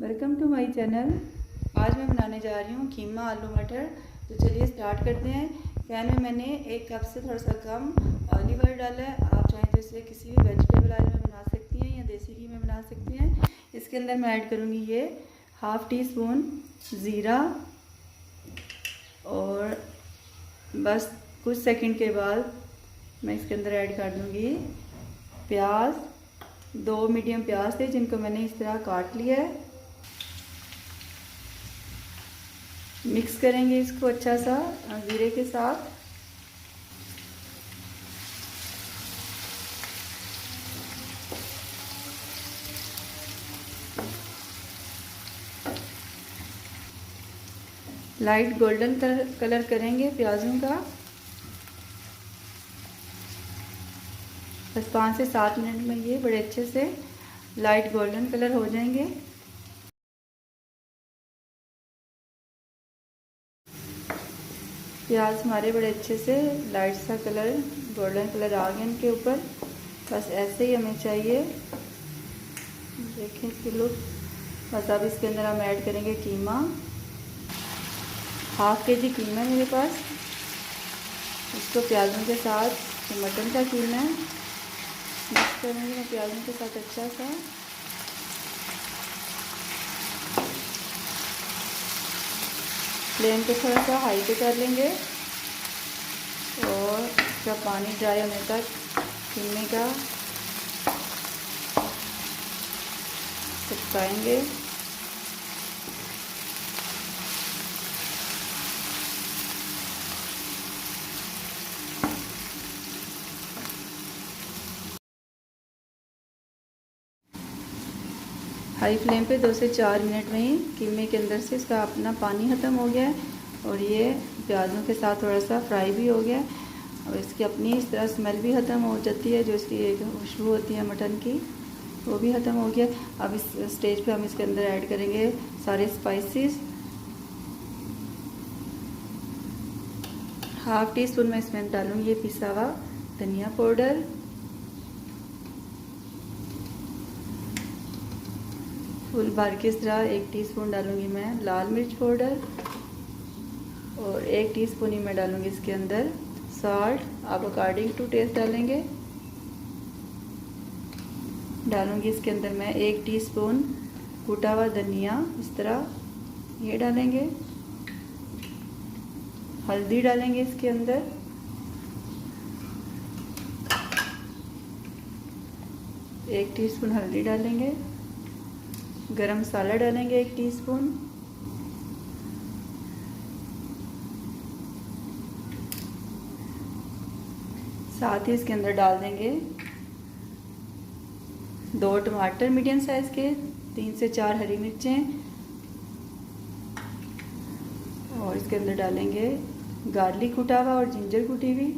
Welcome to my channel. आज मैं बनाने जा रही हूँ कीमा आलू मटर। तो चलिए स्टार्ट करते हैं। पैन में मैंने 1 कप से थोड़ा सा कम ऑलिव ऑयल डाला है। आप चाहें तो इसे किसी भी वेजिटेबल ऑयल में बना सकती हैं या देसी घी में बना सकती हैं। इसके अंदर मैं ऐड करूँगी ये ½ टी स्पून ज़ीरा, और बस कुछ सेकंड के बाद मैं इसके अंदर ऐड कर दूँगी प्याज। 2 मीडियम प्याज थे जिनको मैंने इस तरह काट लिया है। मिक्स करेंगे इसको अच्छा सा ज़ीरे के साथ। लाइट गोल्डन कलर करेंगे प्याज़ों का। बस 5 से 7 मिनट में ये बड़े अच्छे से लाइट गोल्डन कलर हो जाएंगे। प्याज हमारे बड़े अच्छे से लाइट सा कलर गोल्डन कलर आ गया इनके ऊपर। बस ऐसे ही हमें चाहिए। देखें इसके लुक। बस अब इसके अंदर हम ऐड करेंगे कीमा। ½ केजी कीमा है मेरे पास। इसको प्याज़ों के साथ, मटन का कीमा है, मिक्स करेंगे मैं प्याज़ों के साथ अच्छा सा। फ्लेम को थोड़ा सा हाई पे कर लेंगे और इसका पानी ड्राई होने तक कीमे का पकाएंगे। हाई फ्लेम पे 2 से 4 मिनट में ही कीमे के अंदर से इसका अपना पानी ख़त्म हो गया है और ये प्याज़ों के साथ थोड़ा सा फ्राई भी हो गया है और इसकी अपनी इस तरह स्मेल भी ख़त्म हो जाती है। जो इसकी एक खुशबू होती है मटन की, वो भी ख़त्म हो गया। अब इस स्टेज पे हम इसके अंदर ऐड करेंगे सारे स्पाइसेस। ½ टी स्पून मैं इसमें डालूँगी ये पिसा हुआ धनिया पाउडर, फुल भर के इस तरह 1 टीस्पून डालूँगी मैं लाल मिर्च पाउडर, और 1 टीस्पून ही मैं डालूँगी इसके अंदर सॉल्ट। आप अकॉर्डिंग टू टेस्ट डालेंगे। डालूँगी इसके अंदर मैं 1 टीस्पून कूटा हुआ धनिया, इस तरह ये डालेंगे। हल्दी डालेंगे इसके अंदर, एक टीस्पून हल्दी डालेंगे। गरम मसाला डालेंगे 1 टीस्पून। साथ ही इसके अंदर डाल देंगे 2 टमाटर मीडियम साइज़ के, 3 से 4 हरी मिर्चें, और इसके अंदर डालेंगे गार्लिक कूटा हुआ और जिंजर कूटी हुई।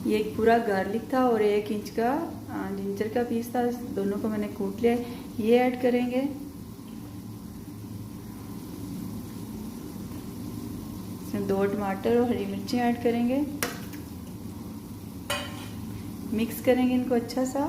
ये एक पूरा गार्लिक था और 1 इंच का जिंजर का पीस था, दोनों को मैंने कूट लिया। ये ऐड करेंगे। इसमें 2 टमाटर और हरी मिर्चें ऐड करेंगे। मिक्स करेंगे इनको अच्छा सा।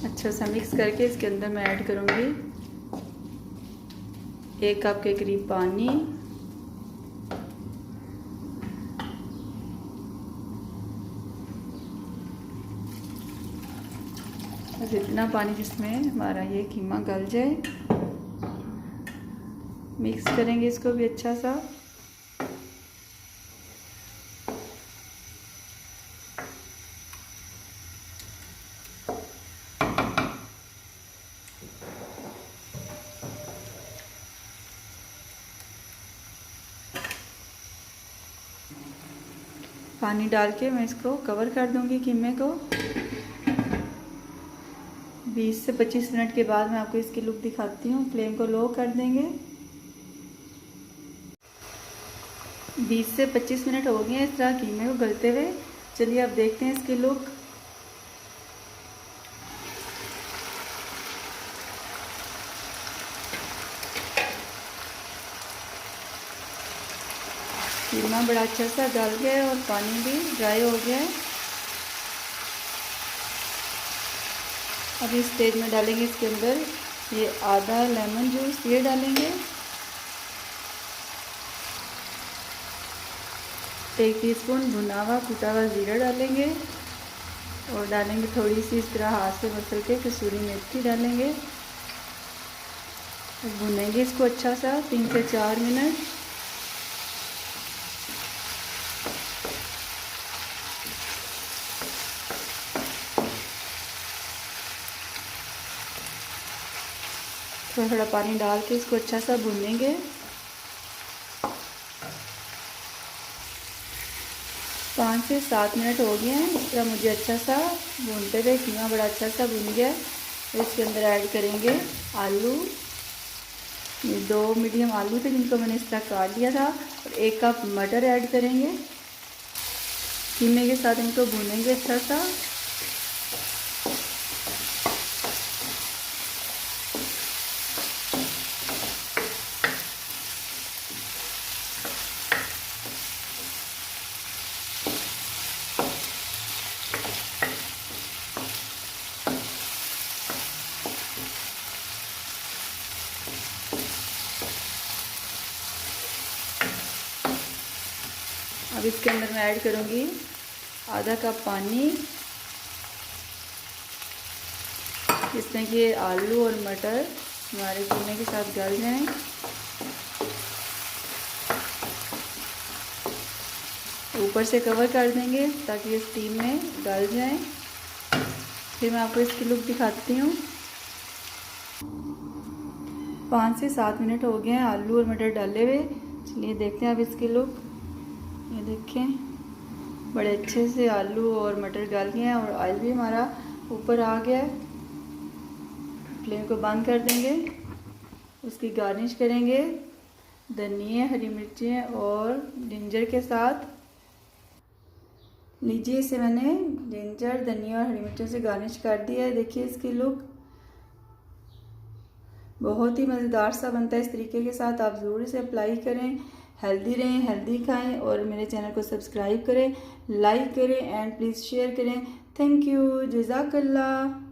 अच्छा सा मिक्स करके इसके अंदर मैं ऐड करूँगी 1 कप के करीब पानी। बस इतना पानी जिसमें हमारा ये कीमा गल जाए। मिक्स करेंगे इसको भी अच्छा सा। पानी डाल के मैं इसको कवर कर दूंगी कीमे को। 20 से 25 मिनट के बाद मैं आपको इसकी लुक दिखाती हूँ। फ्लेम को लो कर देंगे। 20 से 25 मिनट हो गए हैं इस तरह कीमे को गलते हुए। चलिए अब देखते हैं इसकी लुक। कीमा बड़ा अच्छा सा गल गया है और पानी भी ड्राई हो गया है। अब इस स्टेज में डालेंगे इसके अंदर ये आधा लेमन जूस, ये डालेंगे। 1 टीस्पून भुना हुआ कुटा हुआ ज़ीरा डालेंगे और डालेंगे थोड़ी सी इस तरह हाथ से मसल के कसूरी मेथी डालेंगे। भुनेंगे इसको अच्छा सा 3 से 4 मिनट। थोड़ा थोड़ा पानी डाल के इसको अच्छा सा भूनेंगे। 5 से 7 मिनट हो गए हैं। इस तरह मुझे अच्छा सा भूनते हुए कीमा बड़ा अच्छा सा भून गया है। इसके अंदर ऐड करेंगे आलू। ये 2 मीडियम आलू थे जिनको मैंने इस तरह काट लिया था और 1 कप मटर ऐड करेंगे। कीमे के साथ इनको भूनेंगे अच्छा सा। अब इसके अंदर मैं ऐड करूँगी आधा कप पानी, जिसमें कि आलू और मटर हमारे कीमे के साथ गल जाएं। ऊपर से कवर कर देंगे ताकि ये स्टीम में गल जाएं। फिर मैं आपको इसकी लुक दिखाती हूँ। 5 से 7 मिनट हो गए हैं आलू और मटर डाले हुए। चलिए देखते हैं अब इसकी लुक। ये देखें बड़े अच्छे से आलू और मटर गल गए हैं और ऑयल भी हमारा ऊपर आ गया है। फ्लेम को बंद कर देंगे। उसकी गार्निश करेंगे धनिया, हरी मिर्चें और जिंजर के साथ। लीजिए इसे मैंने जिंजर, धनिया और हरी मिर्चों से गार्निश कर दिया है। देखिए इसकी लुक बहुत ही मज़ेदार सा बनता है। इस तरीके के साथ आप ज़रूर इसे अप्लाई करें। हेल्दी रहें, हेल्दी खाएं और मेरे चैनल को सब्सक्राइब करें, लाइक करें एंड प्लीज़ शेयर करें। थैंक यू, जज़ाकल्लाह।